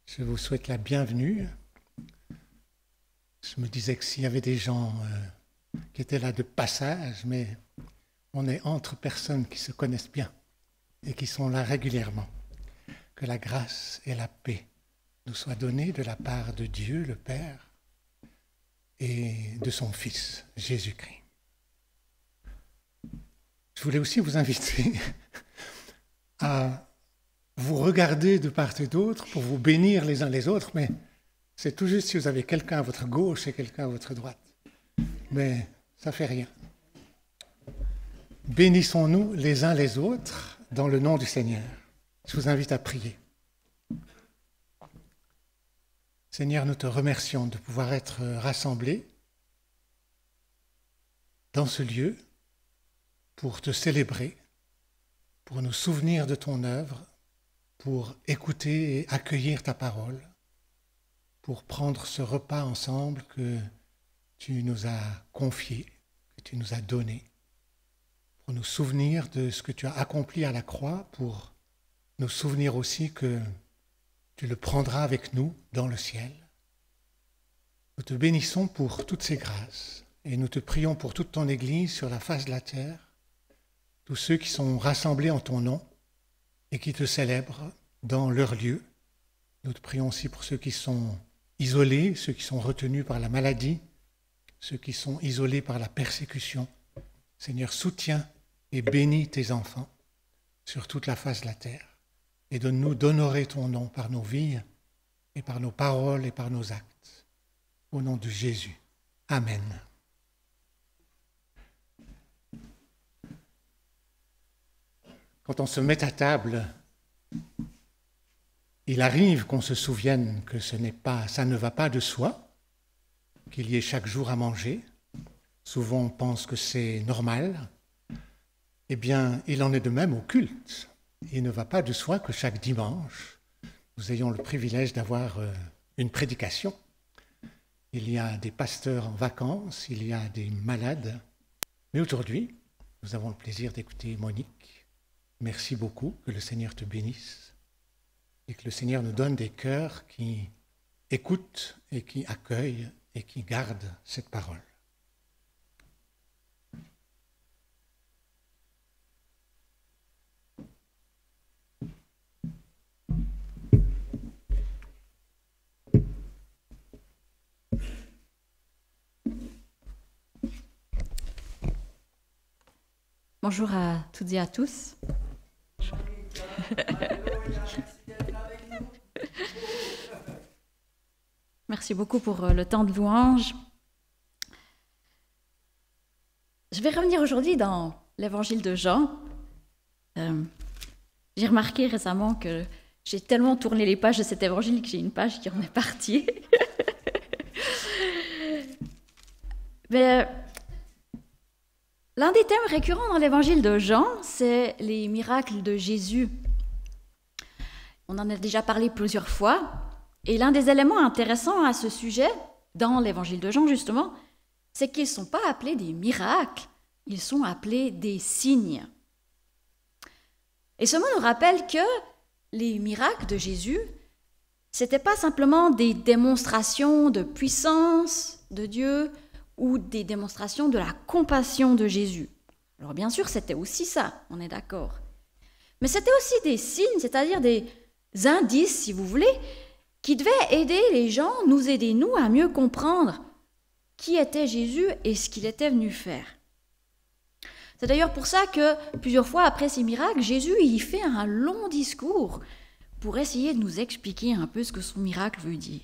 Je vous souhaite la bienvenue. Je me disais que s'il y avait des gens qui étaient là de passage, mais on est entre personnes qui se connaissent bien et qui sont là régulièrement. Que la grâce et la paix nous soient données de la part de Dieu, le Père, et de son Fils, Jésus-Christ. Je voulais aussi vous inviter à vous regarder de part et d'autre pour vous bénir les uns les autres, mais c'est tout juste si vous avez quelqu'un à votre gauche et quelqu'un à votre droite. Mais ça ne fait rien. Bénissons-nous les uns les autres dans le nom du Seigneur. Je vous invite à prier. Seigneur, nous te remercions de pouvoir être rassemblés dans ce lieu pour te célébrer, pour nous souvenir de ton œuvre, pour écouter et accueillir ta parole, pour prendre ce repas ensemble que tu nous as confié, que tu nous as donné, pour nous souvenir de ce que tu as accompli à la croix, pour nous souvenir aussi que tu le prendras avec nous dans le ciel. Nous te bénissons pour toutes ces grâces et nous te prions pour toute ton Église sur la face de la terre, tous ceux qui sont rassemblés en ton nom et qui te célèbrent dans leur lieu. Nous te prions aussi pour ceux qui sont isolés, ceux qui sont retenus par la maladie, ceux qui sont isolés par la persécution. Seigneur, soutiens et bénis tes enfants sur toute la face de la terre et donne-nous d'honorer ton nom par nos vies et par nos paroles et par nos actes. Au nom de Jésus. Amen. Quand on se met à table, il arrive qu'on se souvienne que ça ne va pas de soi, qu'il y ait chaque jour à manger. Souvent, on pense que c'est normal. Eh bien, il en est de même au culte. Il ne va pas de soi que chaque dimanche, nous ayons le privilège d'avoir une prédication. Il y a des pasteurs en vacances, il y a des malades. Mais aujourd'hui, nous avons le plaisir d'écouter Monique. Merci beaucoup, que le Seigneur te bénisse et que le Seigneur nous donne des cœurs qui écoutent et qui accueillent et qui gardent cette parole. Bonjour à toutes et à tous. Merci beaucoup pour le temps de louange. Je vais revenir aujourd'hui dans l'évangile de Jean. J'ai remarqué récemment que j'ai tellement tourné les pages de cet évangile que j'ai une page qui en est partie. Mais l'un des thèmes récurrents dans l'évangile de Jean, c'est les miracles de Jésus. On en a déjà parlé plusieurs fois. Et l'un des éléments intéressants à ce sujet, dans l'évangile de Jean justement, c'est qu'ils ne sont pas appelés des miracles, ils sont appelés des signes. Et ce mot nous rappelle que les miracles de Jésus, ce n'étaient pas simplement des démonstrations de puissance de Dieu ou des démonstrations de la compassion de Jésus. Alors bien sûr, c'était aussi ça, on est d'accord. Mais c'était aussi des signes, c'est-à-dire des indices, si vous voulez, qui devaient aider les gens, nous aider, nous, à mieux comprendre qui était Jésus et ce qu'il était venu faire. C'est d'ailleurs pour ça que, plusieurs fois après ces miracles, Jésus il fait un long discours pour essayer de nous expliquer un peu ce que son miracle veut dire.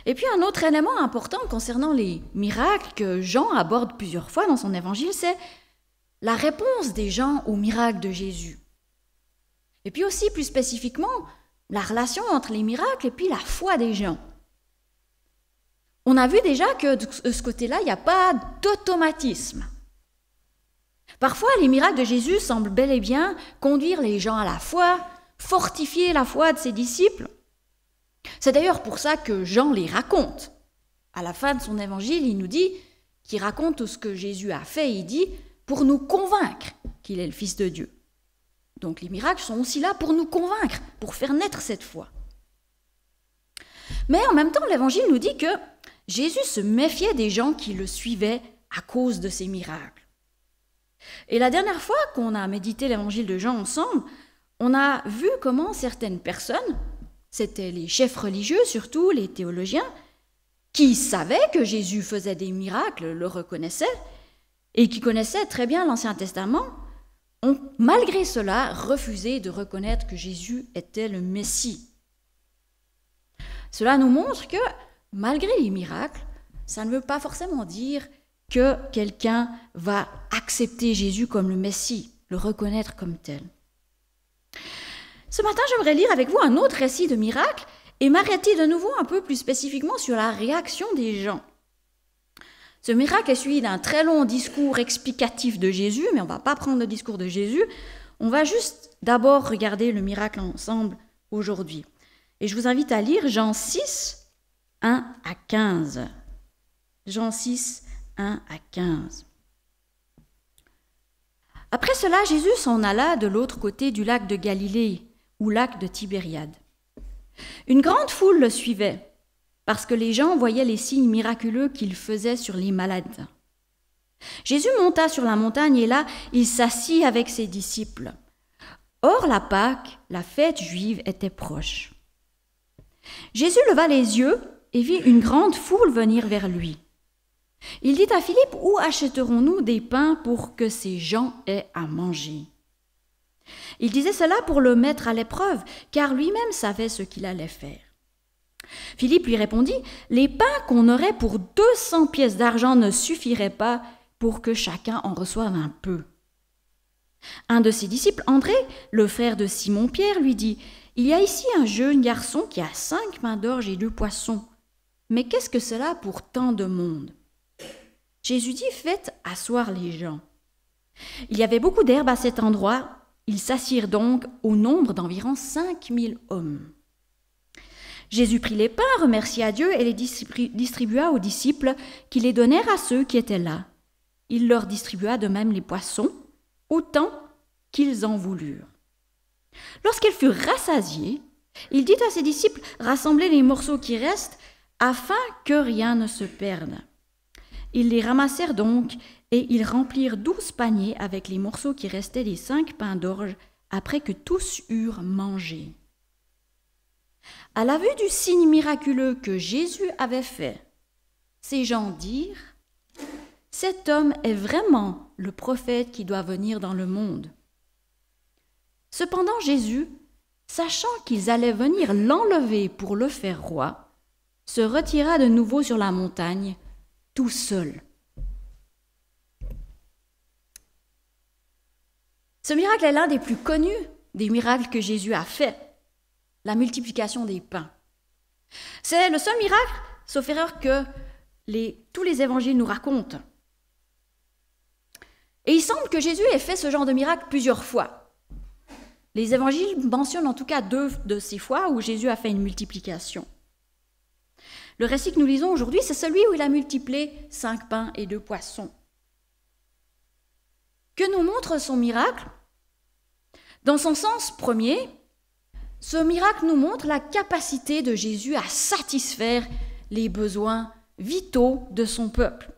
Et puis un autre élément important concernant les miracles que Jean aborde plusieurs fois dans son évangile, c'est la réponse des gens aux miracles de Jésus. Et puis aussi, plus spécifiquement, la relation entre les miracles et puis la foi des gens. On a vu déjà que de ce côté-là, il n'y a pas d'automatisme. Parfois, les miracles de Jésus semblent bel et bien conduire les gens à la foi, fortifier la foi de ses disciples. C'est d'ailleurs pour ça que Jean les raconte. À la fin de son évangile, il nous dit qu'il raconte tout ce que Jésus a fait, il dit, pour nous convaincre qu'il est le Fils de Dieu. Donc les miracles sont aussi là pour nous convaincre, pour faire naître cette foi. Mais en même temps, l'Évangile nous dit que Jésus se méfiait des gens qui le suivaient à cause de ses miracles. Et la dernière fois qu'on a médité l'Évangile de Jean ensemble, on a vu comment certaines personnes, c'était les chefs religieux surtout, les théologiens, qui savaient que Jésus faisait des miracles, le reconnaissaient, et qui connaissaient très bien l'Ancien Testament, ont malgré cela refusé de reconnaître que Jésus était le Messie. Cela nous montre que, malgré les miracles, ça ne veut pas forcément dire que quelqu'un va accepter Jésus comme le Messie, le reconnaître comme tel. Ce matin, j'aimerais lire avec vous un autre récit de miracle et m'arrêter de nouveau un peu plus spécifiquement sur la réaction des gens. Ce miracle est suivi d'un très long discours explicatif de Jésus, mais on ne va pas prendre le discours de Jésus, on va juste d'abord regarder le miracle ensemble aujourd'hui. Et je vous invite à lire Jean 6, 1 à 15. Jean 6, 1 à 15. Après cela, Jésus s'en alla de l'autre côté du lac de Galilée, ou lac de Tibériade. Une grande foule le suivait, parce que les gens voyaient les signes miraculeux qu'il faisait sur les malades. Jésus monta sur la montagne et là, il s'assit avec ses disciples. Or, la Pâque, la fête juive, était proche. Jésus leva les yeux et vit une grande foule venir vers lui. Il dit à Philippe, « Où achèterons-nous des pains pour que ces gens aient à manger ?» Il disait cela pour le mettre à l'épreuve, car lui-même savait ce qu'il allait faire. Philippe lui répondit, « Les pains qu'on aurait pour 200 pièces d'argent ne suffiraient pas pour que chacun en reçoive un peu. » Un de ses disciples, André, le frère de Simon-Pierre, lui dit, « Il y a ici un jeune garçon qui a 5 pains d'orge et 2 poissons. Mais qu'est-ce que cela pour tant de monde ?» Jésus dit, « Faites asseoir les gens. » Il y avait beaucoup d'herbe à cet endroit. Ils s'assirent donc au nombre d'environ 5000 hommes. Jésus prit les pains, remercia Dieu et les distribua aux disciples qui les donnèrent à ceux qui étaient là. Il leur distribua de même les poissons, autant qu'ils en voulurent. Lorsqu'ils furent rassasiés, il dit à ses disciples, « Rassemblez les morceaux qui restent, afin que rien ne se perde. » Ils les ramassèrent donc, et ils remplirent 12 paniers avec les morceaux qui restaient des 5 pains d'orge, après que tous eurent mangé. À la vue du signe miraculeux que Jésus avait fait, ces gens dirent, « Cet homme est vraiment le prophète qui doit venir dans le monde. » Cependant Jésus, sachant qu'ils allaient venir l'enlever pour le faire roi, se retira de nouveau sur la montagne, tout seul. Ce miracle est l'un des plus connus des miracles que Jésus a fait, la multiplication des pains. C'est le seul miracle, sauf erreur, que tous les évangiles nous racontent. Et il semble que Jésus ait fait ce genre de miracle plusieurs fois. Les évangiles mentionnent en tout cas 2 de ces fois où Jésus a fait une multiplication. Le récit que nous lisons aujourd'hui, c'est celui où il a multiplié 5 pains et 2 poissons. Que nous montre son miracle? Dans son sens premier, ce miracle nous montre la capacité de Jésus à satisfaire les besoins vitaux de son peuple.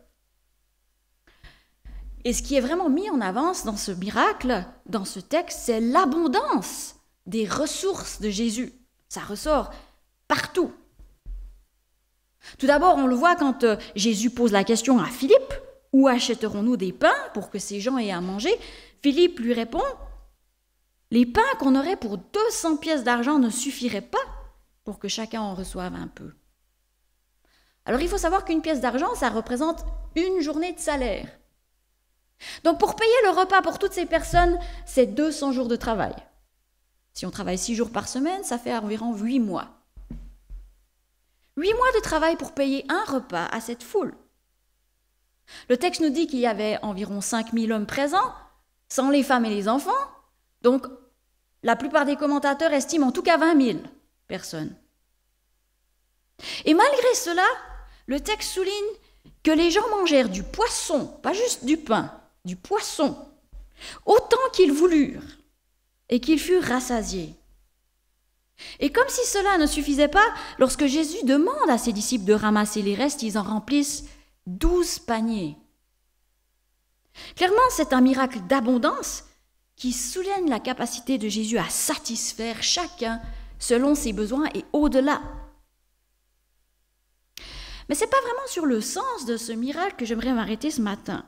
Et ce qui est vraiment mis en avance dans ce miracle, dans ce texte, c'est l'abondance des ressources de Jésus. Ça ressort partout. Tout d'abord, on le voit quand Jésus pose la question à Philippe, « Où achèterons-nous des pains pour que ces gens aient à manger ?» Philippe lui répond, « Les pains qu'on aurait pour 200 pièces d'argent ne suffiraient pas pour que chacun en reçoive un peu. » Alors il faut savoir qu'une pièce d'argent, ça représente une journée de salaire. Donc pour payer le repas pour toutes ces personnes, c'est 200 jours de travail. Si on travaille 6 jours par semaine, ça fait environ 8 mois. 8 mois de travail pour payer un repas à cette foule. Le texte nous dit qu'il y avait environ 5000 hommes présents, sans les femmes et les enfants. Donc, la plupart des commentateurs estiment en tout cas 20 000 personnes. Et malgré cela, le texte souligne que les gens mangèrent du poisson, pas juste du pain, du poisson, autant qu'ils voulurent, et qu'ils furent rassasiés. Et comme si cela ne suffisait pas, lorsque Jésus demande à ses disciples de ramasser les restes, ils en remplissent 12 paniers. Clairement, c'est un miracle d'abondance qui souligne la capacité de Jésus à satisfaire chacun selon ses besoins et au-delà. Mais ce n'est pas vraiment sur le sens de ce miracle que j'aimerais m'arrêter ce matin.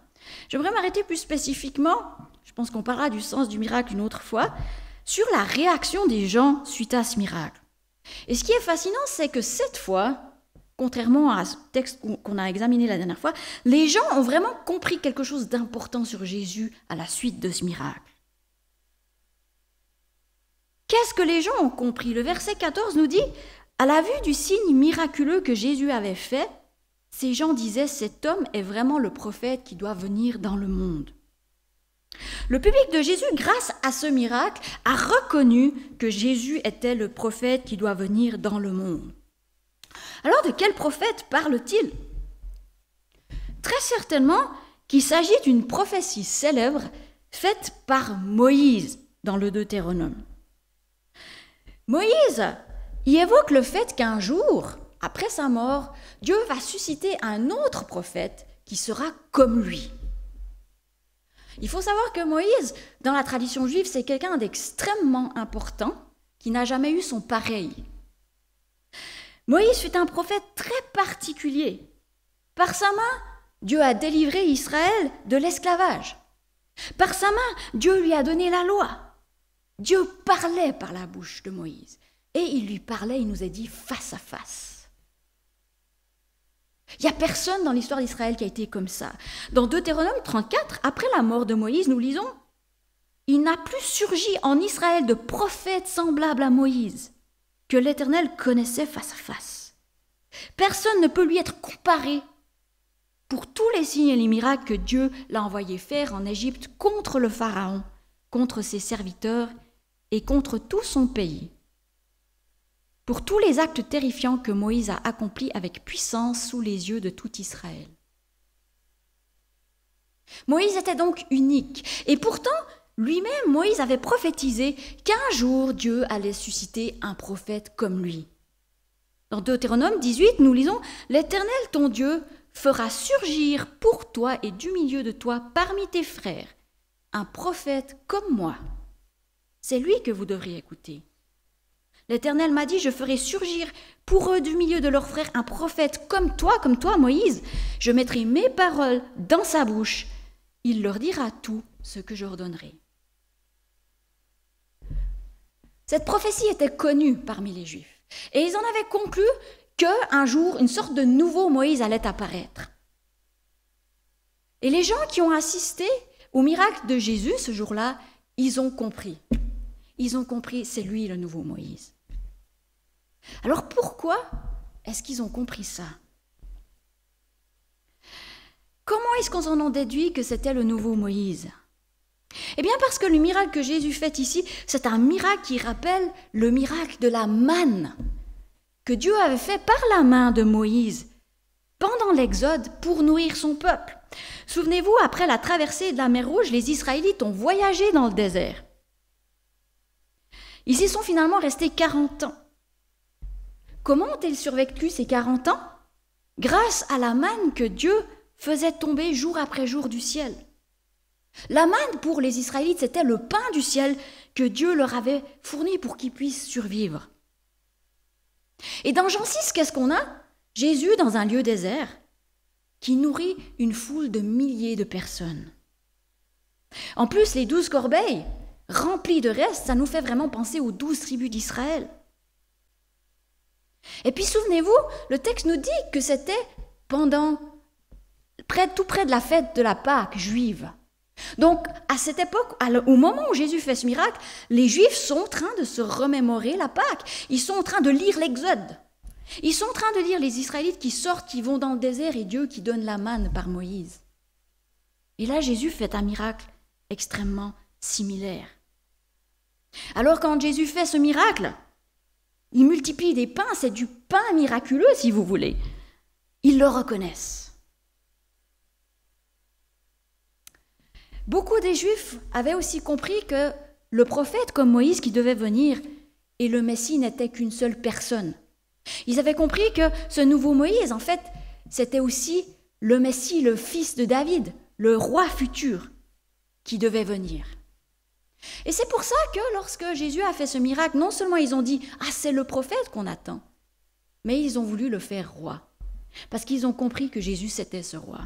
J'aimerais m'arrêter plus spécifiquement, je pense qu'on parlera du sens du miracle une autre fois, sur la réaction des gens suite à ce miracle. Et ce qui est fascinant, c'est que cette fois, contrairement à ce texte qu'on a examiné la dernière fois, les gens ont vraiment compris quelque chose d'important sur Jésus à la suite de ce miracle. Qu'est-ce que les gens ont compris? Le verset 14 nous dit « À la vue du signe miraculeux que Jésus avait fait, ces gens disaient « Cet homme est vraiment le prophète qui doit venir dans le monde. » Le public de Jésus, grâce à ce miracle, a reconnu que Jésus était le prophète qui doit venir dans le monde. Alors, de quel prophète parle-t-il? Très certainement qu'il s'agit d'une prophétie célèbre faite par Moïse dans le Deutéronome. Moïse y évoque le fait qu'un jour, après sa mort, Dieu va susciter un autre prophète qui sera comme lui. Il faut savoir que Moïse, dans la tradition juive, c'est quelqu'un d'extrêmement important qui n'a jamais eu son pareil. Moïse fut un prophète très particulier. Par sa main, Dieu a délivré Israël de l'esclavage. Par sa main, Dieu lui a donné la loi. Dieu parlait par la bouche de Moïse. Et il lui parlait, il nous a dit, face à face. Il n'y a personne dans l'histoire d'Israël qui a été comme ça. Dans Deutéronome 34, après la mort de Moïse, nous lisons « Il n'a plus surgi en Israël de prophète semblable à Moïse, que l'Éternel connaissait face à face. Personne ne peut lui être comparé pour tous les signes et les miracles que Dieu l'a envoyé faire en Égypte contre le Pharaon, contre ses serviteurs et contre tout son pays. Pour tous les actes terrifiants que Moïse a accomplis avec puissance sous les yeux de tout Israël. » Moïse était donc unique, et pourtant, lui-même, Moïse avait prophétisé qu'un jour Dieu allait susciter un prophète comme lui. Dans Deutéronome 18, nous lisons « L'Éternel, ton Dieu, fera surgir pour toi et du milieu de toi, parmi tes frères, un prophète comme moi. C'est lui que vous devrez écouter. L'Éternel m'a dit, je ferai surgir pour eux du milieu de leurs frères un prophète comme toi, Moïse. Je mettrai mes paroles dans sa bouche. Il leur dira tout ce que j'ordonnerai. » Cette prophétie était connue parmi les Juifs. Et ils en avaient conclu qu'un jour, une sorte de nouveau Moïse allait apparaître. Et les gens qui ont assisté au miracle de Jésus ce jour-là, ils ont compris. Ils ont compris, c'est lui le nouveau Moïse. Alors pourquoi est-ce qu'ils ont compris ça? Comment est-ce qu'on en a déduit que c'était le nouveau Moïse? Eh bien parce que le miracle que Jésus fait ici, c'est un miracle qui rappelle le miracle de la manne que Dieu avait fait par la main de Moïse pendant l'Exode pour nourrir son peuple. Souvenez-vous, après la traversée de la mer Rouge, les Israélites ont voyagé dans le désert. Ils y sont finalement restés 40 ans. Comment ont-ils survécu ces 40 ans? Grâce à la manne que Dieu faisait tomber jour après jour du ciel. La manne pour les Israélites, c'était le pain du ciel que Dieu leur avait fourni pour qu'ils puissent survivre. Et dans Jean 6, qu'est-ce qu'on a? Jésus dans un lieu désert qui nourrit une foule de milliers de personnes. En plus, les 12 corbeilles remplies de restes, ça nous fait vraiment penser aux 12 tribus d'Israël. Et puis souvenez-vous, le texte nous dit que c'était tout près de la fête de la Pâque juive. Donc à cette époque, au moment où Jésus fait ce miracle, les Juifs sont en train de se remémorer la Pâque. Ils sont en train de lire l'Exode. Ils sont en train de lire les Israélites qui sortent, qui vont dans le désert et Dieu qui donne la manne par Moïse. Et là, Jésus fait un miracle extrêmement similaire. Alors quand Jésus fait ce miracle, il multiplie des pains, c'est du pain miraculeux si vous voulez. Ils le reconnaissent. Beaucoup des Juifs avaient aussi compris que le prophète comme Moïse qui devait venir, et le Messie n'était qu'une seule personne. Ils avaient compris que ce nouveau Moïse, en fait, c'était aussi le Messie, le fils de David, le roi futur qui devait venir. Et c'est pour ça que lorsque Jésus a fait ce miracle, non seulement ils ont dit « Ah, c'est le prophète qu'on attend », mais ils ont voulu le faire roi, parce qu'ils ont compris que Jésus, c'était ce roi.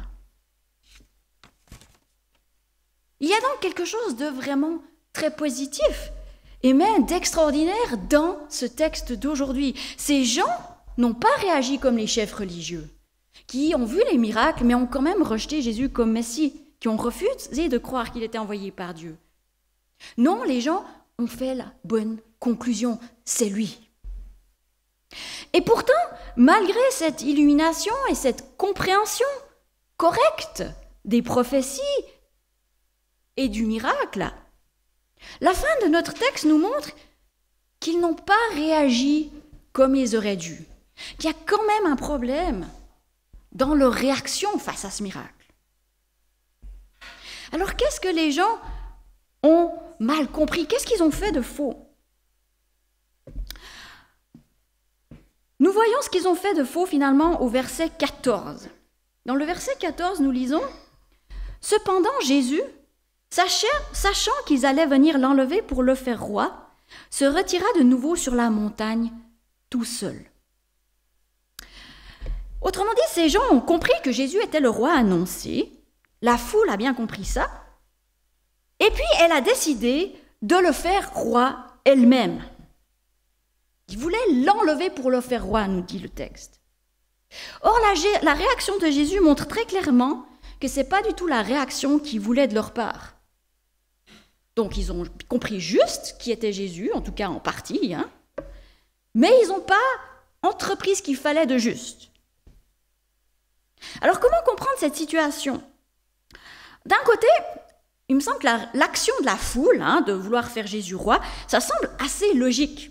Il y a donc quelque chose de vraiment très positif et même d'extraordinaire dans ce texte d'aujourd'hui. Ces gens n'ont pas réagi comme les chefs religieux, qui ont vu les miracles, mais ont quand même rejeté Jésus comme Messie, qui ont refusé de croire qu'il était envoyé par Dieu. Non, les gens ont fait la bonne conclusion, c'est lui. Et pourtant, malgré cette illumination et cette compréhension correcte des prophéties et du miracle, la fin de notre texte nous montre qu'ils n'ont pas réagi comme ils auraient dû, qu'il y a quand même un problème dans leur réaction face à ce miracle. Alors qu'est-ce que les gens ont mal compris? Qu'est-ce qu'ils ont fait de faux? Nous voyons ce qu'ils ont fait de faux finalement au verset 14. Dans le verset 14, nous lisons « Cependant Jésus, sachant qu'ils allaient venir l'enlever pour le faire roi, se retira de nouveau sur la montagne tout seul. » Autrement dit, ces gens ont compris que Jésus était le roi annoncé. La foule a bien compris ça. Et puis, elle a décidé de le faire roi elle-même. Ils voulaient l'enlever pour le faire roi, nous dit le texte. Or, la réaction de Jésus montre très clairement que ce n'est pas du tout la réaction qu'ils voulaient de leur part. Donc, ils ont compris juste qui était Jésus, en tout cas en partie, mais ils n'ont pas entrepris ce qu'il fallait de juste. Alors, comment comprendre cette situation? D'un côté, il me semble que l'action de la foule, de vouloir faire Jésus roi, ça semble assez logique.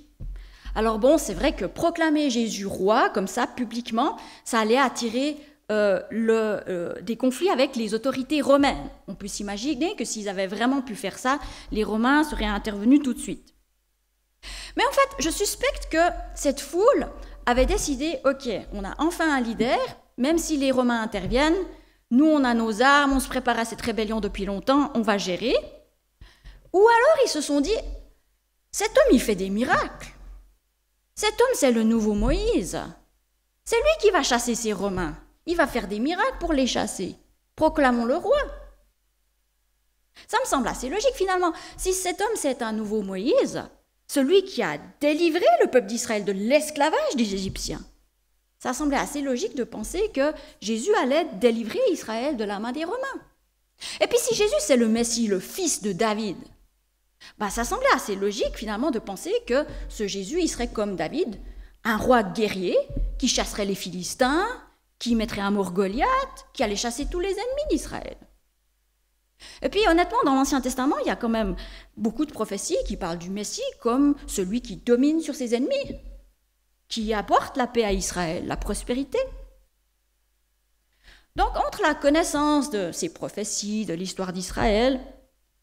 Alors bon, c'est vrai que proclamer Jésus roi, comme ça, publiquement, ça allait attirer des conflits avec les autorités romaines. On peut s'imaginer que s'ils avaient vraiment pu faire ça, les Romains seraient intervenus tout de suite. Mais en fait, je suspecte que cette foule avait décidé, ok, on a enfin un leader, même si les Romains interviennent, nous on a nos armes, on se prépare à cette rébellion depuis longtemps, on va gérer. Ou alors ils se sont dit, cet homme il fait des miracles. Cet homme, c'est le nouveau Moïse. C'est lui qui va chasser ces Romains. Il va faire des miracles pour les chasser. Proclamons le roi. Ça me semble assez logique finalement. Si cet homme, c'est un nouveau Moïse, celui qui a délivré le peuple d'Israël de l'esclavage des Égyptiens, ça semblait assez logique de penser que Jésus allait délivrer Israël de la main des Romains. Et puis si Jésus, c'est le Messie, le fils de David, ça semblait assez logique finalement de penser que ce Jésus, il serait comme David, un roi guerrier qui chasserait les Philistins, qui mettrait à mort Goliath, qui allait chasser tous les ennemis d'Israël. Et puis honnêtement, dans l'Ancien Testament, il y a quand même beaucoup de prophéties qui parlent du Messie comme celui qui domine sur ses ennemis, qui apporte la paix à Israël, la prospérité. Donc entre la connaissance de ces prophéties, de l'histoire d'Israël,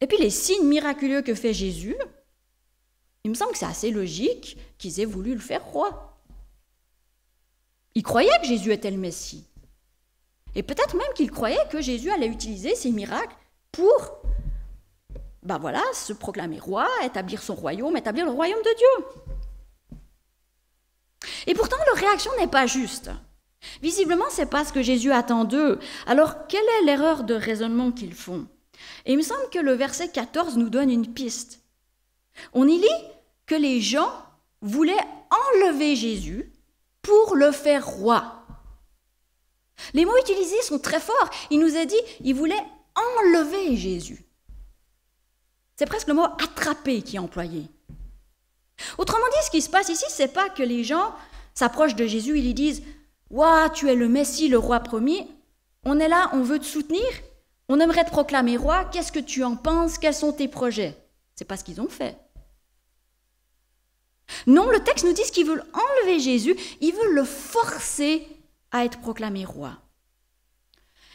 et puis les signes miraculeux que fait Jésus, il me semble que c'est assez logique qu'ils aient voulu le faire roi. Ils croyaient que Jésus était le Messie. Et peut-être même qu'ils croyaient que Jésus allait utiliser ces miracles pour, se proclamer roi, établir son royaume, établir le royaume de Dieu. Et pourtant, leur réaction n'est pas juste. Visiblement, ce n'est pas ce que Jésus attend d'eux. Alors, quelle est l'erreur de raisonnement qu'ils font? Et il me semble que le verset 14 nous donne une piste. On y lit que les gens voulaient enlever Jésus pour le faire roi. Les mots utilisés sont très forts. Il nous a dit qu'ils voulaient enlever Jésus. C'est presque le mot « attraper » qui est employé. Autrement dit, ce qui se passe ici, ce n'est pas que les gens s'approchent de Jésus et lui disent « Ouah, tu es le Messie, le roi promis. On est là, on veut te soutenir. On aimerait te proclamer roi. Qu'est-ce que tu en penses? Quels sont tes projets ?» Ce n'est pas ce qu'ils ont fait. Non, le texte nous dit qu'ils veulent enlever Jésus. Ils veulent le forcer à être proclamé roi.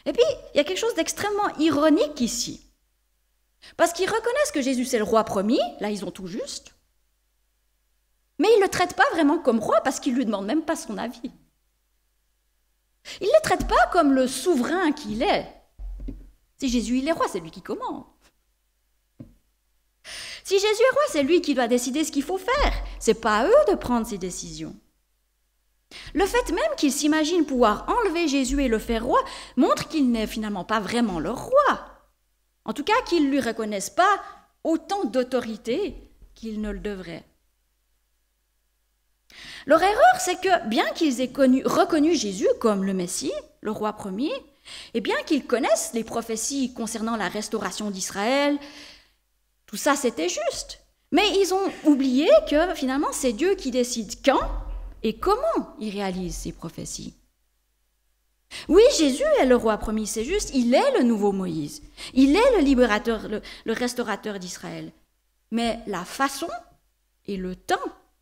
Et puis, il y a quelque chose d'extrêmement ironique ici. Parce qu'ils reconnaissent que Jésus, c'est le roi promis. Là, ils ont tout juste. Mais il ne le traite pas vraiment comme roi parce qu'il ne lui demande même pas son avis. Il ne le traite pas comme le souverain qu'il est. Si Jésus il est roi, c'est lui qui commande. Si Jésus est roi, c'est lui qui doit décider ce qu'il faut faire. Ce n'est pas à eux de prendre ces décisions. Le fait même qu'il s'imagine pouvoir enlever Jésus et le faire roi montre qu'il n'est finalement pas vraiment le roi. En tout cas, qu'ils ne lui reconnaissent pas autant d'autorité qu'il ne le devrait. Leur erreur, c'est que bien qu'ils aient reconnu Jésus comme le Messie, le roi promis, et bien qu'ils connaissent les prophéties concernant la restauration d'Israël, tout ça c'était juste. Mais ils ont oublié que finalement c'est Dieu qui décide quand et comment il réalise ces prophéties. Oui, Jésus est le roi promis, c'est juste, il est le nouveau Moïse. Il est le libérateur, le restaurateur d'Israël. Mais la façon et le temps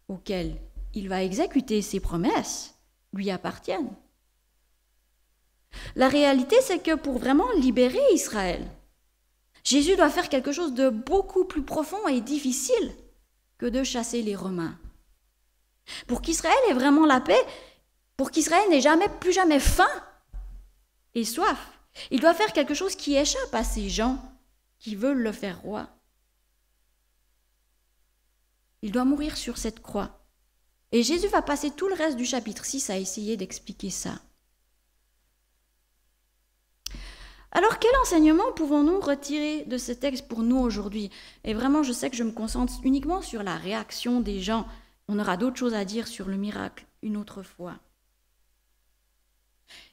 auquel il va exécuter ses promesses lui appartiennent. La réalité, c'est que pour vraiment libérer Israël, Jésus doit faire quelque chose de beaucoup plus profond et difficile que de chasser les Romains. Pour qu'Israël ait vraiment la paix, pour qu'Israël n'ait plus jamais faim et soif, il doit faire quelque chose qui échappe à ces gens qui veulent le faire roi. Il doit mourir sur cette croix. Et Jésus va passer tout le reste du chapitre 6 à essayer d'expliquer ça. Alors, quel enseignement pouvons-nous retirer de ce texte pour nous aujourd'hui? Et vraiment, je sais que je me concentre uniquement sur la réaction des gens. On aura d'autres choses à dire sur le miracle une autre fois.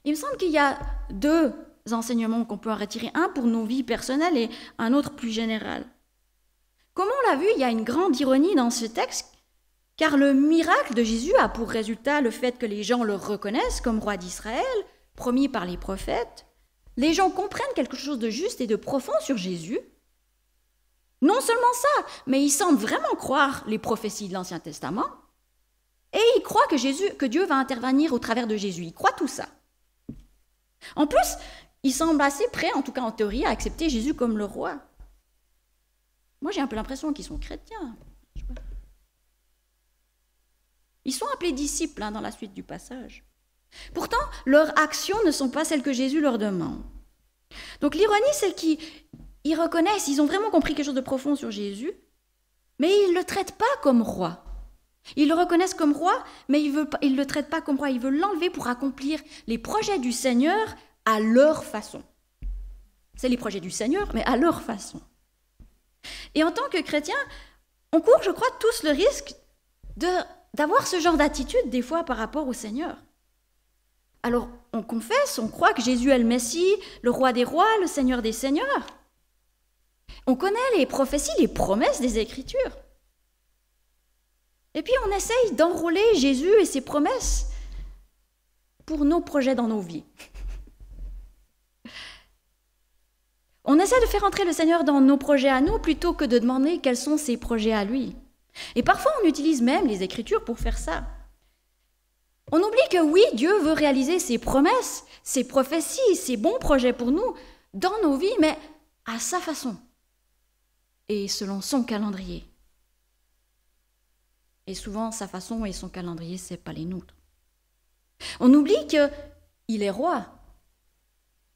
Il me semble qu'il y a deux enseignements qu'on peut en retirer. Un pour nos vies personnelles et un autre plus général. Comme on l'a vu, il y a une grande ironie dans ce texte, car le miracle de Jésus a pour résultat le fait que les gens le reconnaissent comme roi d'Israël, promis par les prophètes. Les gens comprennent quelque chose de juste et de profond sur Jésus. Non seulement ça, mais ils semblent vraiment croire les prophéties de l'Ancien Testament. Et ils croient que Dieu va intervenir au travers de Jésus. Ils croient tout ça. En plus, ils semblent assez prêts, en tout cas en théorie, à accepter Jésus comme le roi. Moi, j'ai un peu l'impression qu'ils sont chrétiens. Ils sont appelés disciples dans la suite du passage. Pourtant, leurs actions ne sont pas celles que Jésus leur demande. Donc l'ironie, c'est qu'ils reconnaissent, ils ont vraiment compris quelque chose de profond sur Jésus, mais ils ne le traitent pas comme roi. Ils le reconnaissent comme roi, mais ils ne le traitent pas comme roi. Ils veulent l'enlever pour accomplir les projets du Seigneur à leur façon. C'est les projets du Seigneur, mais à leur façon. Et en tant que chrétiens, on court, je crois, tous le risque d'avoir ce genre d'attitude des fois par rapport au Seigneur. Alors, on confesse, on croit que Jésus est le Messie, le roi des rois, le Seigneur des seigneurs. On connaît les prophéties, les promesses des Écritures. Et puis, on essaye d'enrôler Jésus et ses promesses pour nos projets dans nos vies. On essaie de faire entrer le Seigneur dans nos projets à nous plutôt que de demander quels sont ses projets à lui. Et parfois, on utilise même les Écritures pour faire ça. On oublie que oui, Dieu veut réaliser ses promesses, ses prophéties, ses bons projets pour nous dans nos vies, mais à sa façon et selon son calendrier. Et souvent, sa façon et son calendrier, ce n'est pas les nôtres. On oublie qu'il est roi,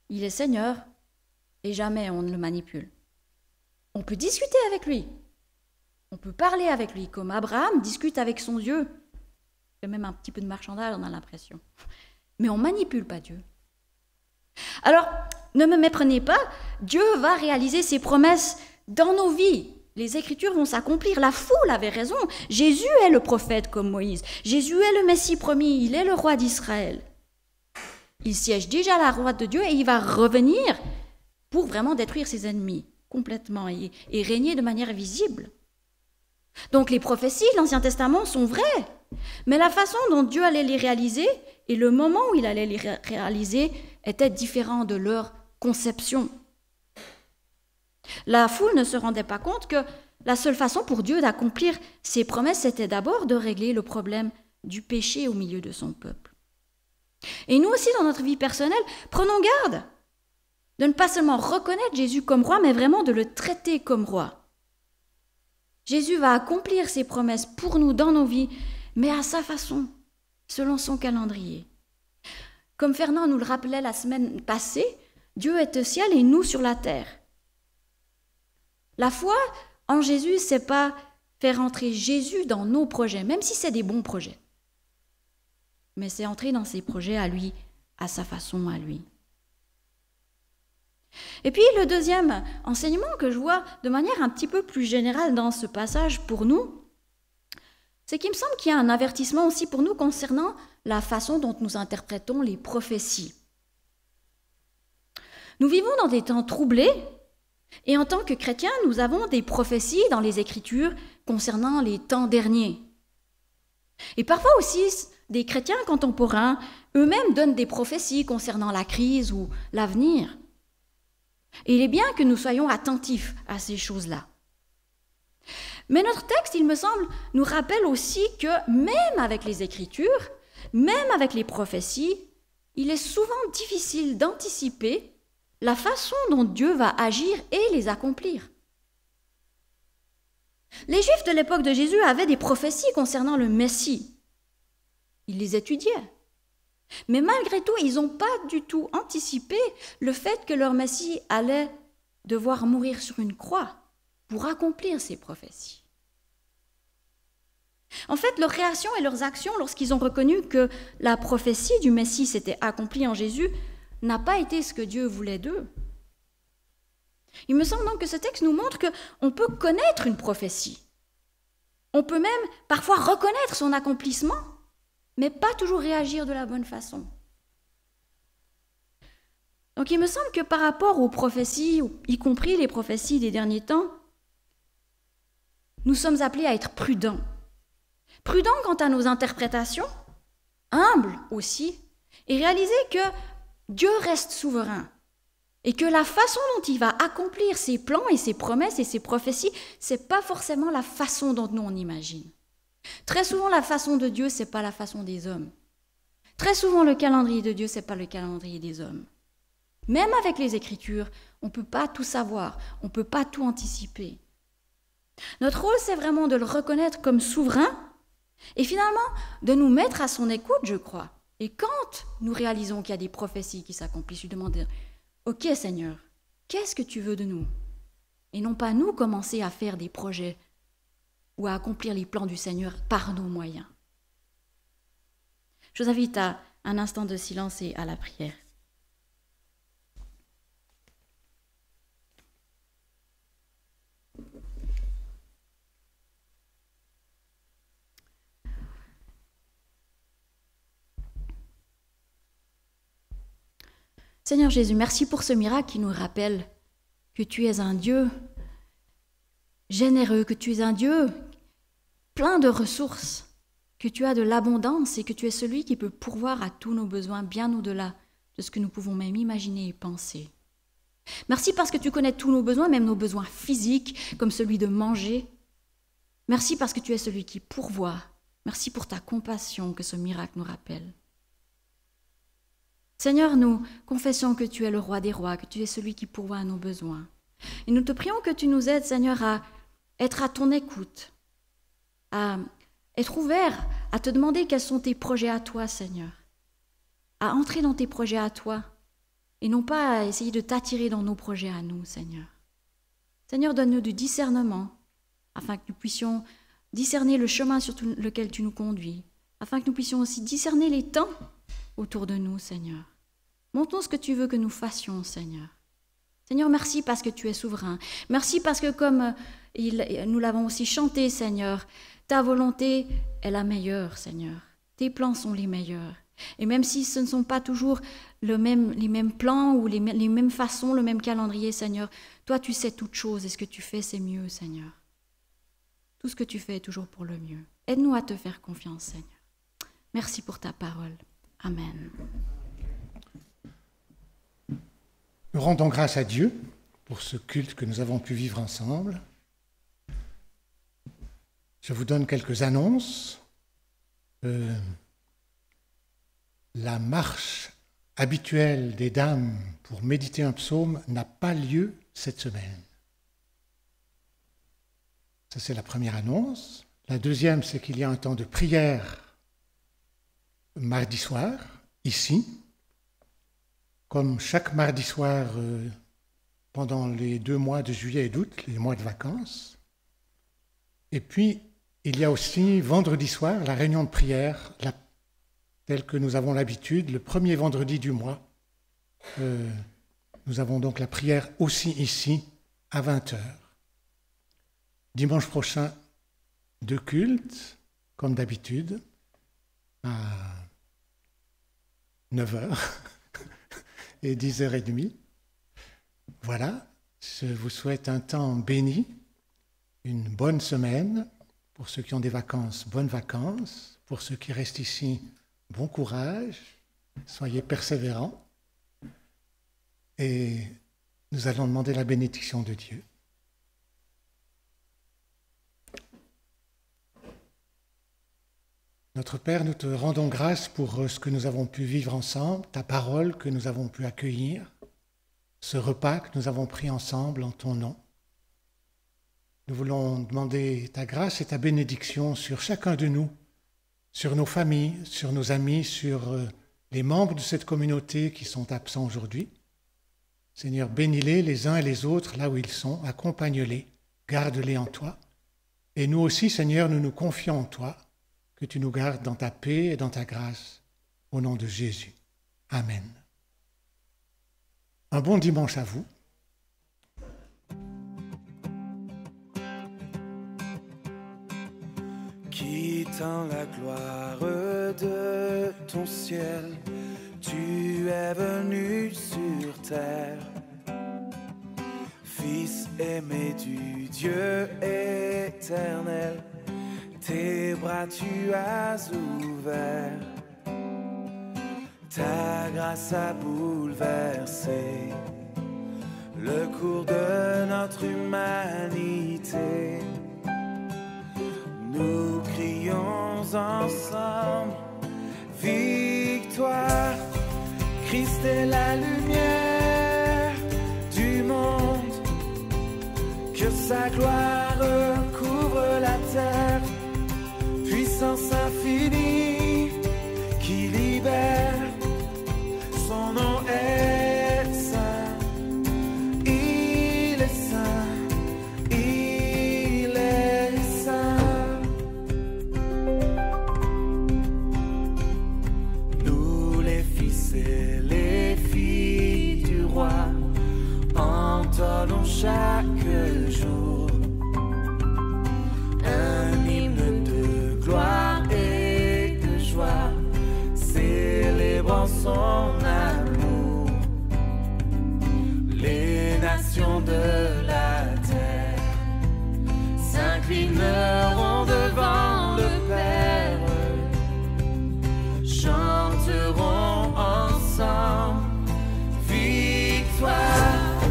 il est Seigneur, et jamais on ne le manipule. On peut discuter avec lui, on peut parler avec lui, comme Abraham discute avec son Dieu. Il y a même un petit peu de marchandage, on a l'impression. Mais on ne manipule pas Dieu. Alors, ne me méprenez pas, Dieu va réaliser ses promesses dans nos vies. Les Écritures vont s'accomplir. La foule avait raison. Jésus est le prophète comme Moïse. Jésus est le Messie promis. Il est le roi d'Israël. Il siège déjà à la droite de Dieu et il va revenir pour vraiment détruire ses ennemis complètement et régner de manière visible. Donc les prophéties de l'Ancien Testament sont vraies, mais la façon dont Dieu allait les réaliser et le moment où il allait les réaliser était différent de leur conception. La foule ne se rendait pas compte que la seule façon pour Dieu d'accomplir ses promesses, c'était d'abord de régler le problème du péché au milieu de son peuple. Et nous aussi, dans notre vie personnelle, prenons garde de ne pas seulement reconnaître Jésus comme roi, mais vraiment de le traiter comme roi. Jésus va accomplir ses promesses pour nous dans nos vies, mais à sa façon, selon son calendrier. Comme Fernand nous le rappelait la semaine passée, Dieu est au ciel et nous sur la terre. La foi en Jésus, c'est pas faire entrer Jésus dans nos projets, même si c'est des bons projets. Mais c'est entrer dans ses projets à lui, à sa façon, à lui. Et puis le deuxième enseignement que je vois de manière un petit peu plus générale dans ce passage pour nous, c'est qu'il me semble qu'il y a un avertissement aussi pour nous concernant la façon dont nous interprétons les prophéties. Nous vivons dans des temps troublés et en tant que chrétiens, nous avons des prophéties dans les Écritures concernant les temps derniers. Et parfois aussi, des chrétiens contemporains eux-mêmes donnent des prophéties concernant la crise ou l'avenir. Et il est bien que nous soyons attentifs à ces choses-là. Mais notre texte, il me semble, nous rappelle aussi que même avec les Écritures, même avec les prophéties, il est souvent difficile d'anticiper la façon dont Dieu va agir et les accomplir. Les Juifs de l'époque de Jésus avaient des prophéties concernant le Messie. Ils les étudiaient. Mais malgré tout, ils n'ont pas du tout anticipé le fait que leur Messie allait devoir mourir sur une croix pour accomplir ces prophéties. En fait, leurs réactions et leurs actions, lorsqu'ils ont reconnu que la prophétie du Messie s'était accomplie en Jésus, n'a pas été ce que Dieu voulait d'eux. Il me semble donc que ce texte nous montre qu'on peut connaître une prophétie. On peut même parfois reconnaître son accomplissement, mais pas toujours réagir de la bonne façon. Donc il me semble que par rapport aux prophéties, y compris les prophéties des derniers temps, nous sommes appelés à être prudents. Prudents quant à nos interprétations, humbles aussi, et réaliser que Dieu reste souverain et que la façon dont il va accomplir ses plans et ses promesses et ses prophéties, c'est pas forcément la façon dont nous on imagine. Très souvent, la façon de Dieu, c'est pas la façon des hommes. Très souvent, le calendrier de Dieu, c'est pas le calendrier des hommes. Même avec les Écritures, on peut pas tout savoir, on peut pas tout anticiper. Notre rôle, c'est vraiment de le reconnaître comme souverain et finalement de nous mettre à son écoute, je crois. Et quand nous réalisons qu'il y a des prophéties qui s'accomplissent, lui demander « Ok Seigneur, qu'est-ce que tu veux de nous ?» Et non pas nous commencer à faire des projets ou à accomplir les plans du Seigneur par nos moyens. Je vous invite à un instant de silence et à la prière. Seigneur Jésus, merci pour ce miracle qui nous rappelle que tu es un Dieu généreux, que tu es un Dieu plein de ressources, que tu as de l'abondance et que tu es celui qui peut pourvoir à tous nos besoins bien au-delà de ce que nous pouvons même imaginer et penser. Merci parce que tu connais tous nos besoins, même nos besoins physiques, comme celui de manger. Merci parce que tu es celui qui pourvoit. Merci pour ta compassion que ce miracle nous rappelle. Seigneur, nous confessons que tu es le roi des rois, que tu es celui qui pourvoit à nos besoins. Et nous te prions que tu nous aides, Seigneur, à être à ton écoute, à être ouvert, à te demander quels sont tes projets à toi, Seigneur, à entrer dans tes projets à toi, et non pas à essayer de t'attirer dans nos projets à nous, Seigneur. Seigneur, donne-nous du discernement, afin que nous puissions discerner le chemin sur lequel tu nous conduis, afin que nous puissions aussi discerner les temps autour de nous, Seigneur. Montre-nous ce que tu veux que nous fassions, Seigneur. Seigneur, merci parce que tu es souverain. Merci parce que comme nous l'avons aussi chanté, Seigneur, ta volonté est la meilleure, Seigneur. Tes plans sont les meilleurs. Et même si ce ne sont pas toujours les mêmes plans ou les mêmes façons, le même calendrier, Seigneur, toi tu sais toutes choses et ce que tu fais, c'est mieux, Seigneur. Tout ce que tu fais est toujours pour le mieux. Aide-nous à te faire confiance, Seigneur. Merci pour ta parole. Amen. Nous rendons grâce à Dieu pour ce culte que nous avons pu vivre ensemble. Je vous donne quelques annonces. La marche habituelle des dames pour méditer un psaume n'a pas lieu cette semaine. Ça, c'est la première annonce. La deuxième, c'est qu'il y a un temps de prière mardi soir, ici. Comme chaque mardi soir pendant les 2 mois de juillet et d'août, les mois de vacances. Et puis, il y a aussi vendredi soir la réunion de prière, telle que nous avons l'habitude, le premier vendredi du mois. Nous avons donc la prière aussi ici, à 20h. Dimanche prochain, 2 cultes, comme d'habitude, à 9h et 10h30. Voilà, je vous souhaite un temps béni, une bonne semaine. Pour ceux qui ont des vacances, bonnes vacances. Pour ceux qui restent ici, bon courage. Soyez persévérants. Et nous allons demander la bénédiction de Dieu. Notre Père, nous te rendons grâce pour ce que nous avons pu vivre ensemble, ta parole que nous avons pu accueillir, ce repas que nous avons pris ensemble en ton nom. Nous voulons demander ta grâce et ta bénédiction sur chacun de nous, sur nos familles, sur nos amis, sur les membres de cette communauté qui sont absents aujourd'hui. Seigneur, bénis-les les uns et les autres là où ils sont, accompagne-les, garde-les en toi. Et nous aussi, Seigneur, nous nous confions en toi, que tu nous gardes dans ta paix et dans ta grâce, au nom de Jésus. Amen. Un bon dimanche à vous. Quittant la gloire de ton ciel, tu es venu sur terre. Fils aimé du Dieu éternel, tes bras tu as ouverts. Ta grâce a bouleversé le cours de notre humanité. Nous crions ensemble, victoire, Christ est la lumière du monde, que sa gloire couvre la terre, puissance infinie qui libère, son nom est saint, il est saint, il est saint. Nous les fils et les filles du roi entonnons chaque jour un hymne de gloire et de joie, célébrant son amour. Les nations de la terre s'inclineront devant le Père, chanteront ensemble, victoire,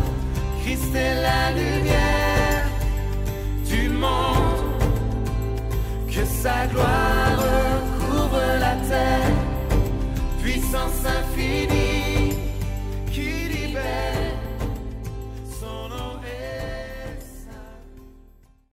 Christ est la lumière du monde, que sa gloire